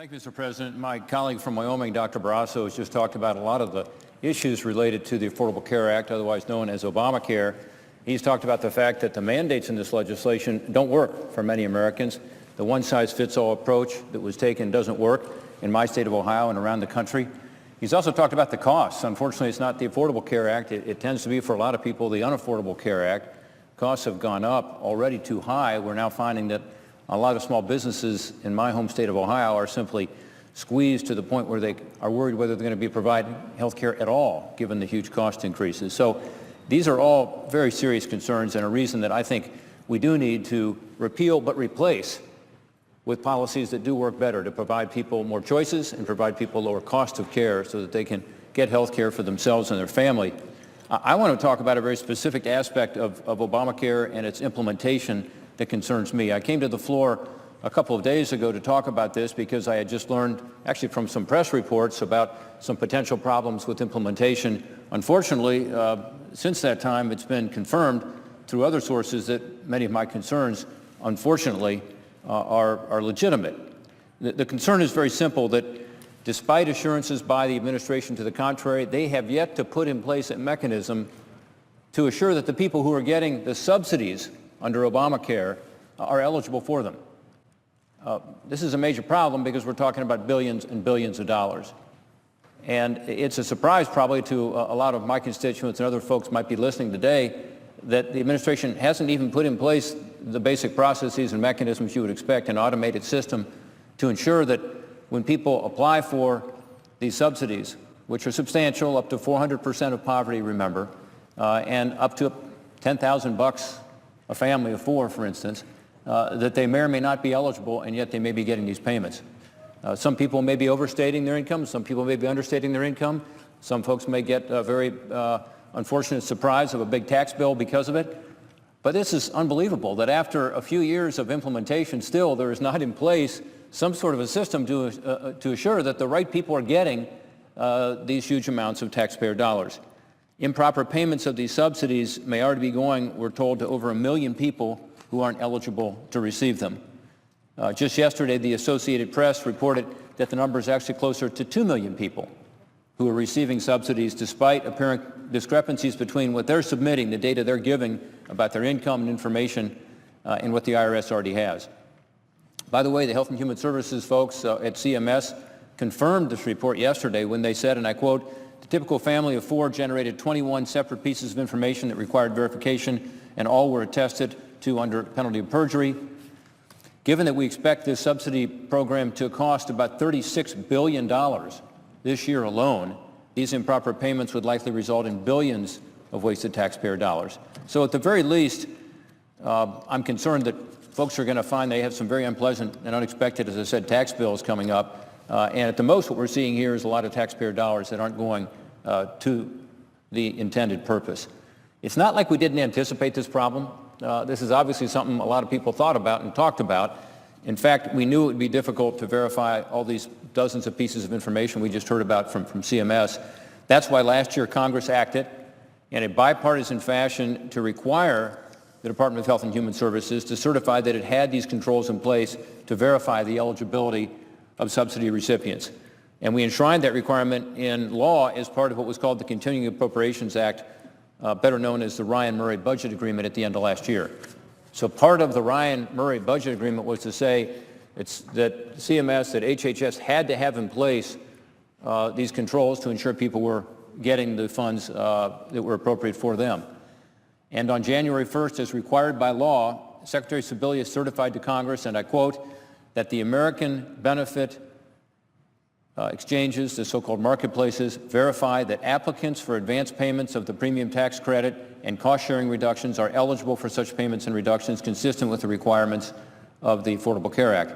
Thank you, Mr. President. My colleague from Wyoming, Dr. Barrasso, has just talked about a lot of the issues related to the Affordable Care Act, otherwise known as Obamacare. He's talked about the fact that the mandates in this legislation don't work for many Americans. The one-size-fits-all approach that was taken doesn't work in my state of Ohio and around the country. He's also talked about the costs. Unfortunately, it's not the Affordable Care Act. It tends to be, for a lot of people, the Unaffordable Care Act. Costs have gone up already too high. We're now finding that a lot of small businesses in my home state of Ohio are simply squeezed to the point where they are worried whether they're going to be providing health care at all, given the huge cost increases. So these are all very serious concerns and a reason that I think we do need to repeal but replace with policies that do work better to provide people more choices and provide people lower cost of care so that they can get health care for themselves and their family. I want to talk about a very specific aspect of Obamacare and its implementation that concerns me. I came to the floor a couple of days ago to talk about this because I had just learned, actually from some press reports, about some potential problems with implementation. Unfortunately, since that time, it's been confirmed through other sources that many of my concerns, unfortunately, are legitimate. The concern is very simple, that despite assurances by the administration to the contrary, they have yet to put in place a mechanism to assure that the people who are getting the subsidies under Obamacare are eligible for them. This is a major problem because we're talking about billions and billions of dollars. And it's a surprise probably to a lot of my constituents and other folks might be listening today that the administration hasn't even put in place the basic processes and mechanisms you would expect, an automated system to ensure that when people apply for these subsidies, which are substantial, up to 400% of poverty, remember, and up to $10,000 a family of four, for instance, that they may or may not be eligible, and yet they may be getting these payments. Some people may be overstating their income. Some people may be understating their income. Some folks may get a very unfortunate surprise of a big tax bill because of it. But this is unbelievable that after a few years of implementation, still there is not in place some sort of a system to assure that the right people are getting these huge amounts of taxpayer dollars. Improper payments of these subsidies may already be going, we're told, to over 1 million people who aren't eligible to receive them. Just yesterday, the Associated Press reported that the number is actually closer to 2 million people who are receiving subsidies despite apparent discrepancies between what they're submitting, the data they're giving about their income and information, and what the IRS already has. By the way, the Health and Human Services folks at CMS confirmed this report yesterday when they said, and I quote, "The typical family of four generated 21 separate pieces of information that required verification, and all were attested to under penalty of perjury. Given that we expect this subsidy program to cost about $36 billion this year alone, these improper payments would likely result in billions of wasted taxpayer dollars." So at the very least, I'm concerned that folks are going to find they have some very unpleasant and unexpected, as I said, tax bills coming up. And at the most, what we're seeing here is a lot of taxpayer dollars that aren't going to the intended purpose. It's not like we didn't anticipate this problem. This is obviously something a lot of people thought about and talked about. In fact, we knew it would be difficult to verify all these dozens of pieces of information we just heard about from CMS. That's why last year Congress acted in a bipartisan fashion to require the Department of Health and Human Services to certify that it had these controls in place to verify the eligibility of subsidy recipients. And we enshrined that requirement in law as part of what was called the Continuing Appropriations Act, better known as the Ryan-Murray Budget Agreement at the end of last year. So part of the Ryan-Murray Budget Agreement was to say that CMS, that HHS had to have in place these controls to ensure people were getting the funds that were appropriate for them. And on January 1st, as required by law, Secretary Subsidies certified to Congress, and I quote, that the American benefit exchanges, the so-called marketplaces, verify that applicants for advance payments of the premium tax credit and cost-sharing reductions are eligible for such payments and reductions consistent with the requirements of the Affordable Care Act.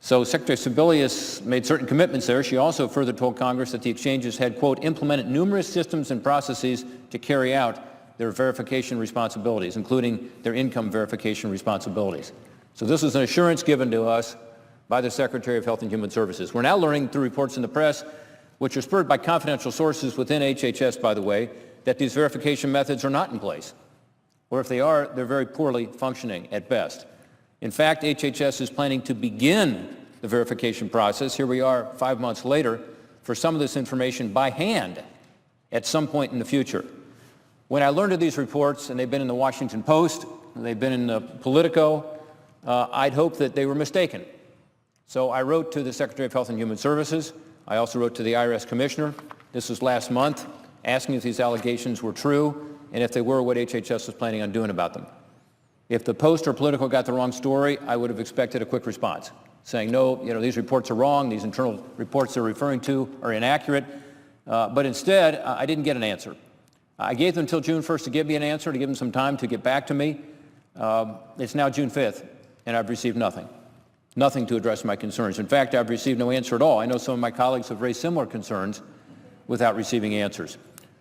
So Secretary Subsidies made certain commitments there. She also further told Congress that the exchanges had, quote, implemented numerous systems and processes to carry out their verification responsibilities, including their income verification responsibilities. So this is an assurance given to us by the Secretary of Health and Human Services. We're now learning through reports in the press, which are spurred by confidential sources within HHS, by the way, that these verification methods are not in place. Or if they are, they're very poorly functioning at best. In fact, HHS is planning to begin the the verification process. Here we are 5 months later for some of this information by hand at some point in the future. When I learned of these reports, and they've been in the Washington Post, they've been in the Politico, I'd hoped that they were mistaken. So I wrote to the Secretary of Health and Human Services. I also wrote to the IRS Commissioner. This was last month, asking if these allegations were true, and if they were, what HHS was planning on doing about them. If the Post or Politico got the wrong story, I would have expected a quick response, saying, no, these reports are wrong, these internal reports they're referring to are inaccurate. But instead, I didn't get an answer. I gave them until June 1st to give me an answer, to give them some time to get back to me. It's now June 5th, and I've received nothing. Nothing to address my concerns. In fact, I've received no answer at all. I know some of my colleagues have raised similar concerns without receiving answers.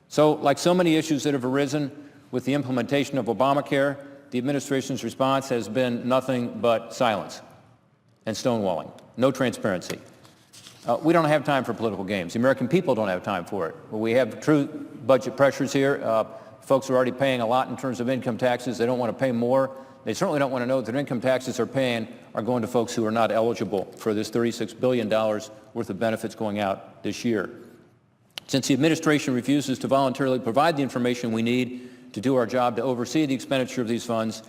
So, like so many issues that have arisen with the implementation of Obamacare, the administration's response has been nothing but silence and stonewalling, no transparency. We don't have time for political games. The American people don't have time for it. We have true budget pressures here. Folks are already paying a lot in terms of income taxes. They don't want to pay more. They certainly don't want to know that their income taxes they're paying are going to folks who are not eligible for this $36 billion worth of benefits going out this year. Since the administration refuses to voluntarily provide the information we need to do our job to oversee the expenditure of these funds,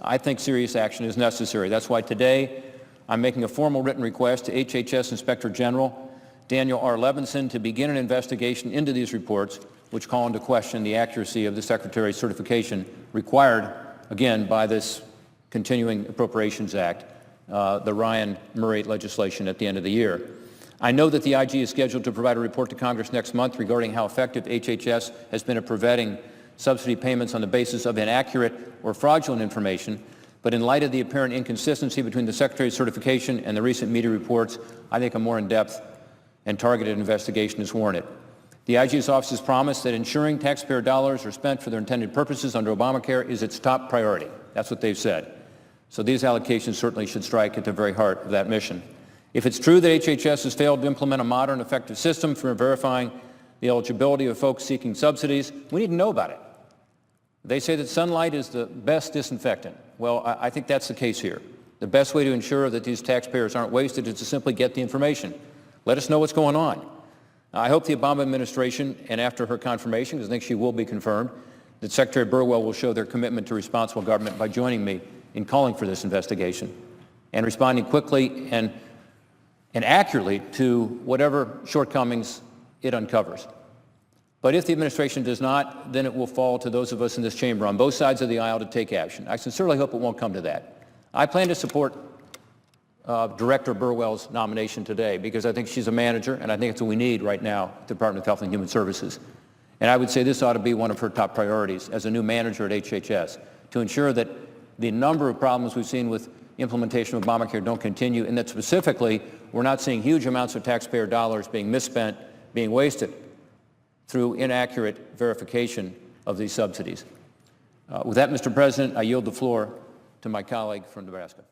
I think serious action is necessary. That's why today I'm making a formal written request to HHS Inspector General Daniel R. Levinson to begin an investigation into these reports, which call into question the accuracy of the Secretary's certification required, again, by this Continuing Appropriations Act, the Ryan-Murray legislation at the end of the year. I know that the IG is scheduled to provide a report to Congress next month regarding how effective HHS has been at preventing subsidy payments on the basis of inaccurate or fraudulent information. But in light of the apparent inconsistency between the Secretary's certification and the recent media reports, I think a more in-depth and targeted investigation is warranted. The IG's office has promised that ensuring taxpayer dollars are spent for their intended purposes under Obamacare is its top priority. That's what they've said. So these allocations certainly should strike at the very heart of that mission. If it's true that HHS has failed to implement a modern, effective system for verifying the eligibility of folks seeking subsidies, we need to know about it. They say that sunlight is the best disinfectant. Well, I think that's the case here. The best way to ensure that these taxpayers aren't wasted is to simply get the information. Let us know what's going on. I hope the Obama administration, and after her confirmation, because I think she will be confirmed, that Secretary Burwell will show their commitment to responsible government by joining me in calling for this investigation and responding quickly and accurately to whatever shortcomings it uncovers. But if the administration does not, then it will fall to those of us in this chamber on both sides of the aisle to take action. I sincerely hope it won't come to that. I plan to support Director Burwell's nomination today because I think she's a manager, and I think it's what we need right now at the Department of Health and Human Services. And I would say this ought to be one of her top priorities as a new manager at HHS, to ensure that the number of problems we've seen with implementation of Obamacare don't continue, and that specifically we're not seeing huge amounts of taxpayer dollars being misspent, being wasted through inaccurate verification of these subsidies. With that, Mr. President, I yield the floor to my colleague from Nebraska.